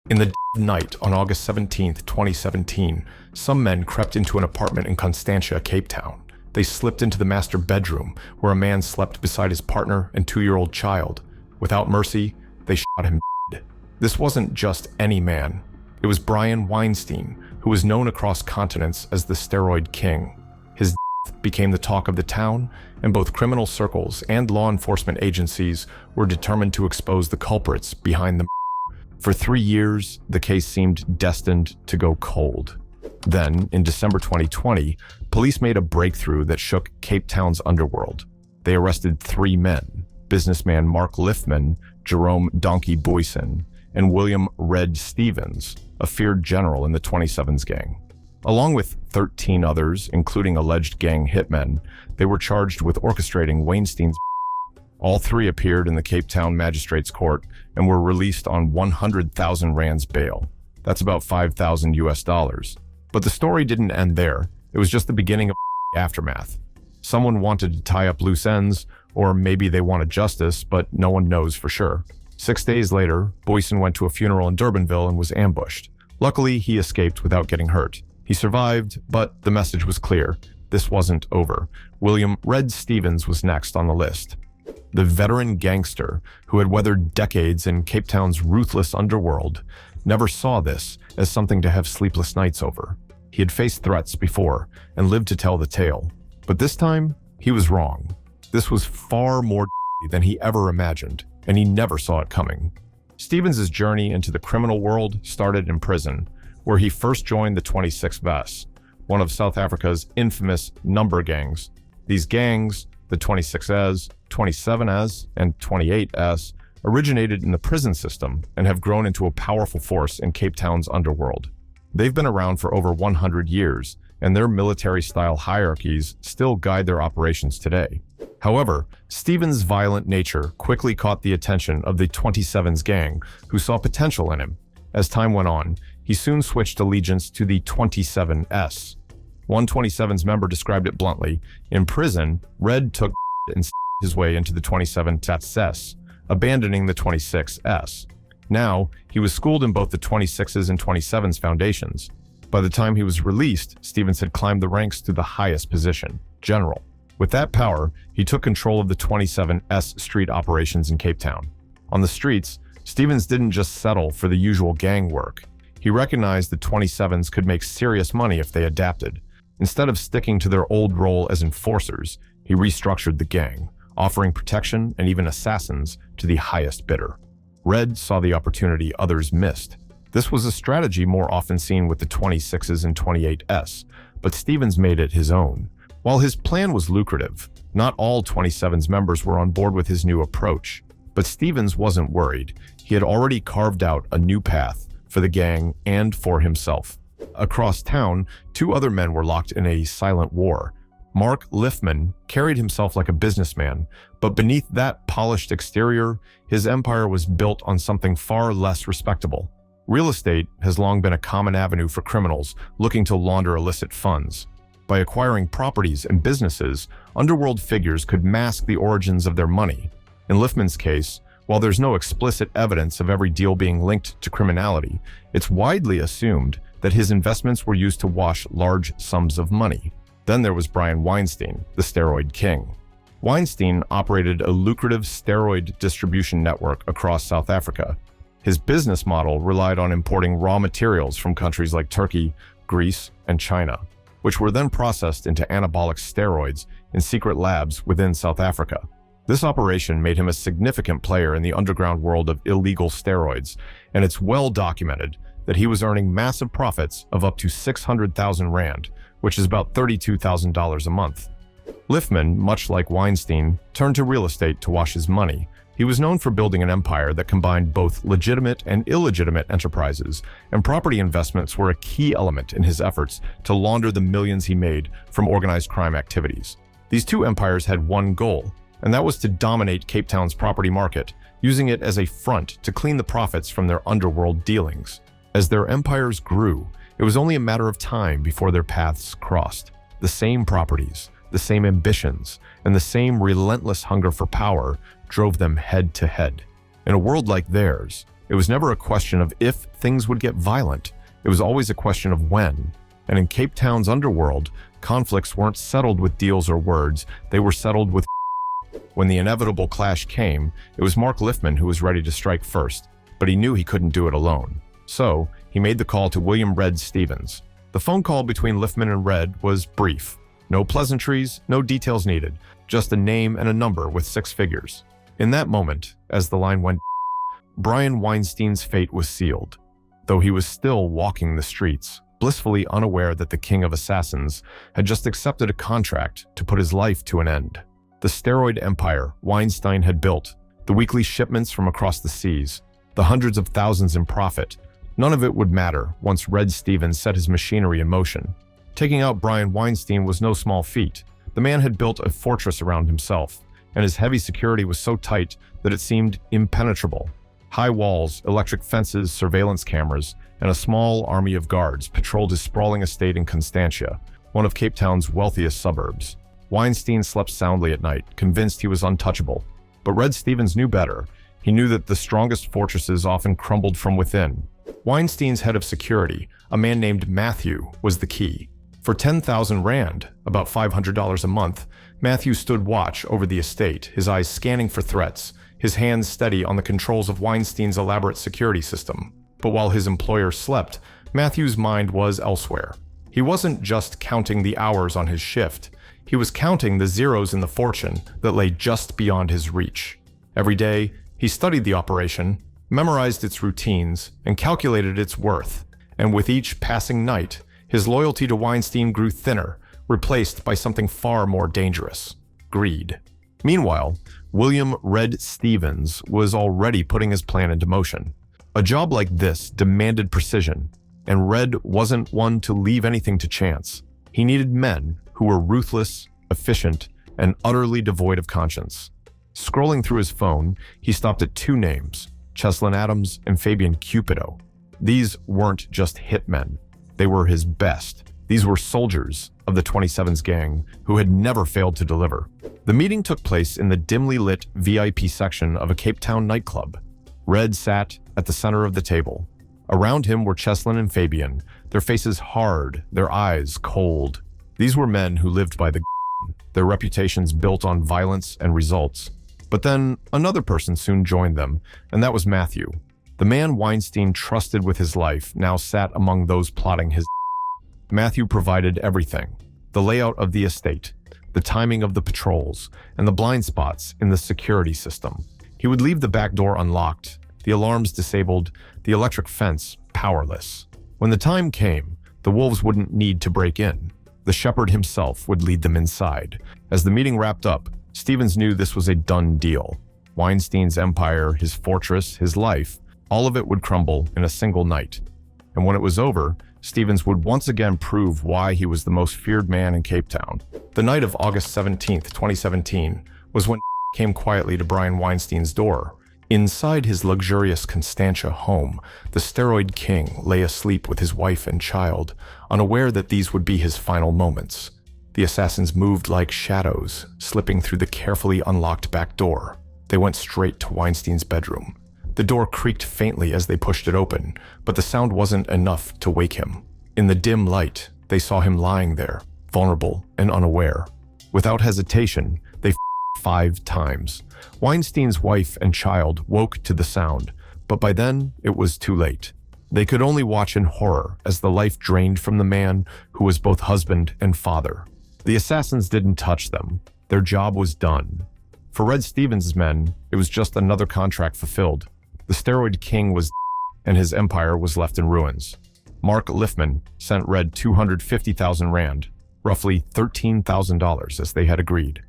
In the night on August 17, 2017, some men crept into an apartment in Constantia, Cape Town. They slipped into the master bedroom, where a man slept beside his partner and 2-year-old child. Without mercy, they shot him dead. This wasn't just any man. It was Brian Weinstein, who was known across continents as the Steroid King. His death became the talk of the town, and both criminal circles and law enforcement agencies were determined to expose the culprits behind the. For 3 years, the case seemed destined to go cold. Then, in December 2020, police made a breakthrough that shook Cape Town's underworld. They arrested 3 men: businessman Mark Liffman, Jerome Donkey Boyson, and William Red Stevens, a feared general in the 27s gang. Along with 13 others, including alleged gang hitmen, they were charged with orchestrating Weinstein's. All 3 appeared in the Cape Town Magistrates Court and were released on 100,000 rands bail. That's about $5,000. But the story didn't end there. It was just the beginning of aftermath. Someone wanted to tie up loose ends, or maybe they wanted justice, but no one knows for sure. 6 days later, Boyson went to a funeral in Durbanville and was ambushed. Luckily, he escaped without getting hurt. He survived, but the message was clear. This wasn't over. William Red Stevens was next on the list. The veteran gangster who had weathered decades in Cape Town's ruthless underworld never saw this as something to have sleepless nights over. He had faced threats before and lived to tell the tale. But this time, he was wrong. This was far more than he ever imagined, and he never saw it coming. Stevens' journey into the criminal world started in prison, where he first joined the 26S, one of South Africa's infamous number gangs. These gangs, the 26S, 27S, and 28S, originated in the prison system and have grown into a powerful force in Cape Town's underworld. They've been around for over 100 years, and their military-style hierarchies still guide their operations today. However, Stevens' violent nature quickly caught the attention of the 27's gang, who saw potential in him. As time went on, he soon switched allegiance to the 27S. One 27's member described it bluntly: in prison, Red took and his way into the 27S, abandoning the 26S. Now, he was schooled in both the 26's and 27's foundations. By the time he was released, Stevens had climbed the ranks to the highest position, general. With that power, he took control of the 27S street operations in Cape Town. On the streets, Stevens didn't just settle for the usual gang work. He recognized the 27s could make serious money if they adapted. Instead of sticking to their old role as enforcers, he restructured the gang, offering protection and even assassins to the highest bidder. Red saw the opportunity others missed. This was a strategy more often seen with the 26s and 28s, but Stevens made it his own. While his plan was lucrative, not all 27's members were on board with his new approach. But Stevens wasn't worried. He had already carved out a new path for the gang and for himself. Across town, 2 other men were locked in a silent war. Mark Liffman carried himself like a businessman, but beneath that polished exterior, his empire was built on something far less respectable. Real estate has long been a common avenue for criminals looking to launder illicit funds. By acquiring properties and businesses, underworld figures could mask the origins of their money. In Liffman's case, while there's no explicit evidence of every deal being linked to criminality, it's widely assumed that his investments were used to wash large sums of money. Then there was Brian Weinstein, the steroid king. Weinstein operated a lucrative steroid distribution network across South Africa. His business model relied on importing raw materials from countries like Turkey, Greece, and China, which were then processed into anabolic steroids in secret labs within South Africa. This operation made him a significant player in the underground world of illegal steroids, and it's well documented that he was earning massive profits of up to 600,000 rand, which is about $32,000 a month. Liffman, much like Weinstein, turned to real estate to wash his money. He was known for building an empire that combined both legitimate and illegitimate enterprises, and property investments were a key element in his efforts to launder the millions he made from organized crime activities. These 2 empires had one goal, and that was to dominate Cape Town's property market, using it as a front to clean the profits from their underworld dealings. As their empires grew, it was only a matter of time before their paths crossed. The same properties, the same ambitions, and the same relentless hunger for power drove them head to head. In a world like theirs, It was never a question of if things would get violent. It was always a question of when. And in Cape Town's underworld, conflicts weren't settled with deals or words, they were settled with. When the inevitable clash came, it was Mark Liffman who was ready to strike first, but he knew he couldn't do it alone. So, he made the call to William "Red" Stevens. The phone call between Liffman and Red was brief. No pleasantries, no details needed, just a name and a number with 6 figures. In that moment, as the line went, Brian Weinstein's fate was sealed, though he was still walking the streets, blissfully unaware that the king of assassins had just accepted a contract to put his life to an end. The steroid empire Weinstein had built, the weekly shipments from across the seas, the hundreds of thousands in profit, none of it would matter once Red Stevens set his machinery in motion. Taking out Brian Weinstein was no small feat. The man had built a fortress around himself, and his heavy security was so tight that it seemed impenetrable. High walls, electric fences, surveillance cameras, and a small army of guards patrolled his sprawling estate in Constantia, one of Cape Town's wealthiest suburbs. Weinstein slept soundly at night, convinced he was untouchable. But Red Stevens knew better. He knew that the strongest fortresses often crumbled from within. Weinstein's head of security, a man named Matthew, was the key. For 10,000 rand, about $500 a month, Matthew stood watch over the estate, his eyes scanning for threats, his hands steady on the controls of Weinstein's elaborate security system. But while his employer slept, Matthew's mind was elsewhere. He wasn't just counting the hours on his shift. He was counting the zeros in the fortune that lay just beyond his reach. Every day, he studied the operation, memorized its routines, and calculated its worth. And with each passing night, his loyalty to Weinstein grew thinner, replaced by something far more dangerous: greed. Meanwhile, William "Red" Stevens was already putting his plan into motion. A job like this demanded precision, and Red wasn't one to leave anything to chance. He needed men who were ruthless, efficient, and utterly devoid of conscience. Scrolling through his phone, he stopped at 2 names, Cheslin Adams and Fabian Cupido. These weren't just hitmen. They were his best. These were soldiers of the 27's gang who had never failed to deliver. The meeting took place in the dimly lit VIP section of a Cape Town nightclub. Red sat at the center of the table. Around him were Cheslin and Fabian, their faces hard, their eyes cold. These were men who lived by the their reputations built on violence and results. But then another person soon joined them, and that was Matthew. The man Weinstein trusted with his life now sat among those plotting his. Matthew provided everything: the layout of the estate, the timing of the patrols, and the blind spots in the security system. He would leave the back door unlocked, the alarms disabled, the electric fence powerless. When the time came, the wolves wouldn't need to break in. The shepherd himself would lead them inside. As the meeting wrapped up, Stevens knew this was a done deal. Weinstein's empire, his fortress, his life, all of it would crumble in a single night. And when it was over, Stevens would once again prove why he was the most feared man in Cape Town. The night of August 17th, 2017, was when came quietly to Brian Weinstein's door. Inside his luxurious Constantia home, the steroid king lay asleep with his wife and child, unaware that these would be his final moments. The assassins moved like shadows, slipping through the carefully unlocked back door. They went straight to Weinstein's bedroom. The door creaked faintly as they pushed it open, but the sound wasn't enough to wake him. In the dim light, they saw him lying there, vulnerable and unaware. Without hesitation, they 5 times. Weinstein's wife and child woke to the sound, but by then it was too late. They could only watch in horror as the life drained from the man who was both husband and father. The assassins didn't touch them. Their job was done. For Red Stevens' men, it was just another contract fulfilled. The steroid king was and his empire was left in ruins. Mark Liffman sent Red 250,000 rand, roughly $13,000 as they had agreed.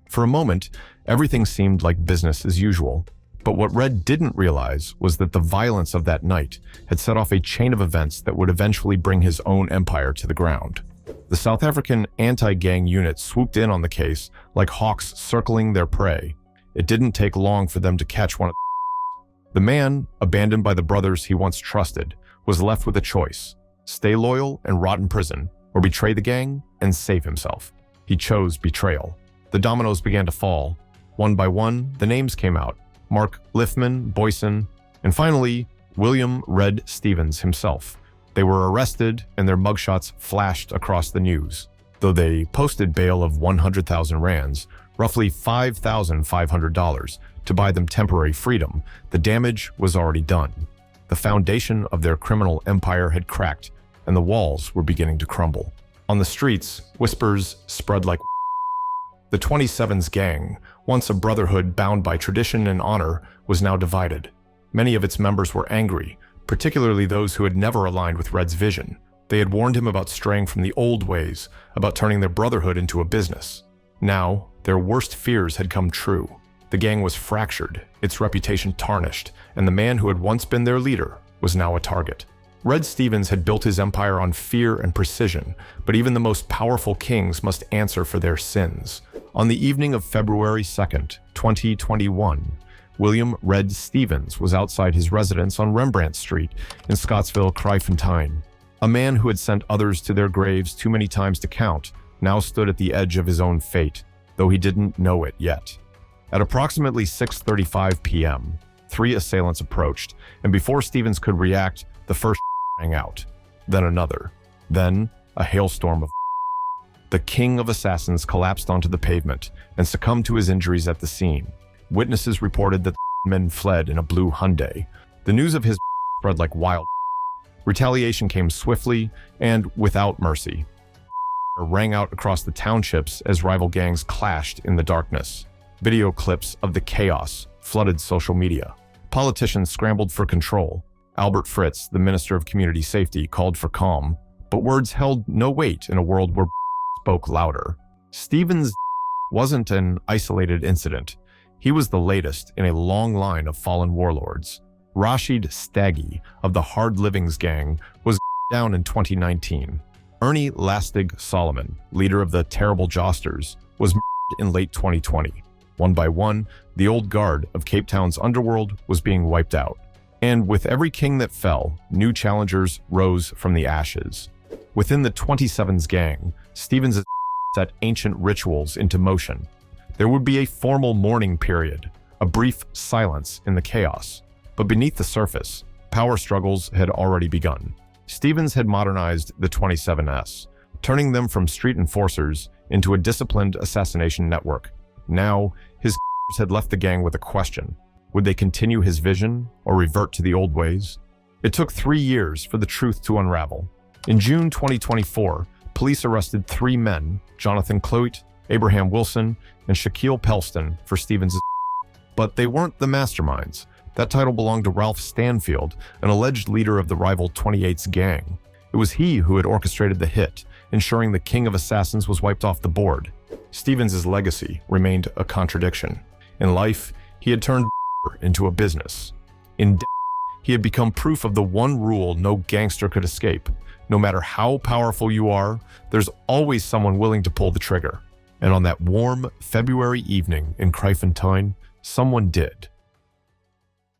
For a moment, everything seemed like business as usual. But what Red didn't realize was that the violence of that night had set off a chain of events that would eventually bring his own empire to the ground. The South African anti-gang unit swooped in on the case like hawks circling their prey. It didn't take long for them to catch one of the man, abandoned by the brothers he once trusted, was left with a choice: stay loyal and rot in prison, or betray the gang and save himself. He chose betrayal. The dominoes began to fall. One by one, the names came out: Mark Liffman, Boyson, and finally, William "Red" Stevens himself. They were arrested and their mugshots flashed across the news. Though they posted bail of 100,000 rands, roughly $5,500, to buy them temporary freedom, the damage was already done. The foundation of their criminal empire had cracked, and the walls were beginning to crumble. On the streets, whispers spread like the 27's gang, once a brotherhood bound by tradition and honor, was now divided. Many of its members were angry, particularly those who had never aligned with Red's vision. They had warned him about straying from the old ways, about turning their brotherhood into a business. Now, their worst fears had come true. The gang was fractured, its reputation tarnished, and the man who had once been their leader was now a target. Red Stevens had built his empire on fear and precision, but even the most powerful kings must answer for their sins. On the evening of February 2nd, 2021, William "Red" Stevens was outside his residence on Rembrandt Street in Scottsville, Krypfontein. A man who had sent others to their graves too many times to count now stood at the edge of his own fate, though he didn't know it yet. At approximately 6:35 p.m., 3 assailants approached, and before Stevens could react, the first rang out. Then another. Then a hailstorm of The king of assassins collapsed onto the pavement and succumbed to his injuries at the scene. Witnesses reported that the men fled in a blue Hyundai. The news of his spread like wild. Retaliation came swiftly and without mercy. Rang out across the townships as rival gangs clashed in the darkness. Video clips of the chaos flooded social media. Politicians scrambled for control. Albert Fritz, the Minister of Community Safety, called for calm, but words held no weight in a world where spoke louder. Stevens wasn't an isolated incident. He was the latest in a long line of fallen warlords. Rashid Staggy of the Hard Livings gang was down in 2019. Ernie Lastig Solomon, leader of the Terrible Josters, was in late 2020. One by one, the old guard of Cape Town's underworld was being wiped out. And with every king that fell, new challengers rose from the ashes. Within the 27's gang, Stevens set ancient rituals into motion. There would be a formal mourning period, a brief silence in the chaos. But beneath the surface, power struggles had already begun. Stevens had modernized the 27S, turning them from street enforcers into a disciplined assassination network. Now, his had left the gang with a question. Would they continue his vision or revert to the old ways? It took 3 years for the truth to unravel. In June 2024, police arrested 3 men, Jonathan Clout, Abraham Wilson, and Shaquille Pelston, for Stevens'. But they weren't the masterminds. That title belonged to Ralph Stanfield, an alleged leader of the rival 28's gang. It was he who had orchestrated the hit, ensuring the king of assassins was wiped off the board. Stevens' legacy remained a contradiction. In life, he had turned into a business. In death, he had become proof of the one rule no gangster could escape. No matter how powerful you are, there's always someone willing to pull the trigger. And on that warm February evening in Krypfontein, someone did.